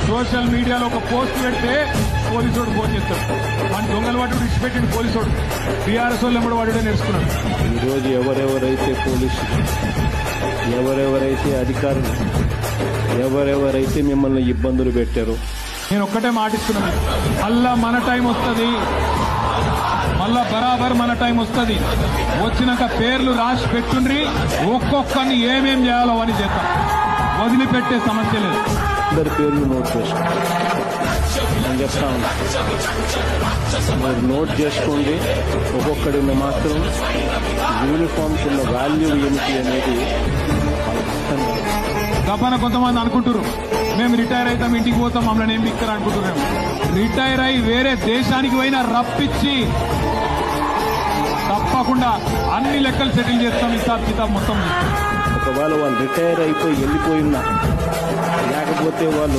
Social మీడియాలో ఒక post పెడితే పోలీసోడు ఫోన్ చేస్తాడు. మన దొంగలు వాడు విడిచిపెట్టింది పోలీసోడు. బీఆర్ఎస్ వాళ్ళు ఎంబడి వాడే నేర్చుకున్నాడు. ఈరోజు ఎవరెవరైతే పోలీసులు, ఎవరెవరైతే అధికారులు, ఎవరెవరైతే మిమ్మల్ని ఇబ్బందులు పెట్టారో, నేను ఒక్కటే మాటిస్తున్నాను, మళ్ళా మన టైం వస్తుంది, మళ్ళా బరాబర్ మన టైం వస్తుంది. వచ్చినాక పేర్లు రాసి పెట్టుండ్రి, ఒక్కొక్కరిని ఏమేం చేయాలో అని చేద్దాం. వదిలిపెట్టే సమస్య లేదు. అందరి పేర్లు నోట్ చేసుకోండి. నేను చెప్తా ఉన్నా, మీరు నోట్ చేసుకోండి. ఒక్కొక్కడిని మాత్రం యూనిఫామ్స్ ఉన్న వాల్యూ ఏమిటి అనేది గపన కొంతమంది అనుకుంటారు, మేము రిటైర్ అవుతాం, ఇంటికి పోతాం, మమ్మల్ని ఏం పిక్కరు అనుకుంటున్నాము. రిటైర్ అయి వేరే దేశానికి పోయినా రప్పించి తప్పకుండా అన్ని లెక్కలు సెటిల్ చేస్తాం. హిసాబ్ కితాబ్ మొత్తం. ఒకవేళ వాళ్ళు రిటైర్ అయిపోయి వెళ్ళిపోయినా, లేకపోతే వాళ్ళు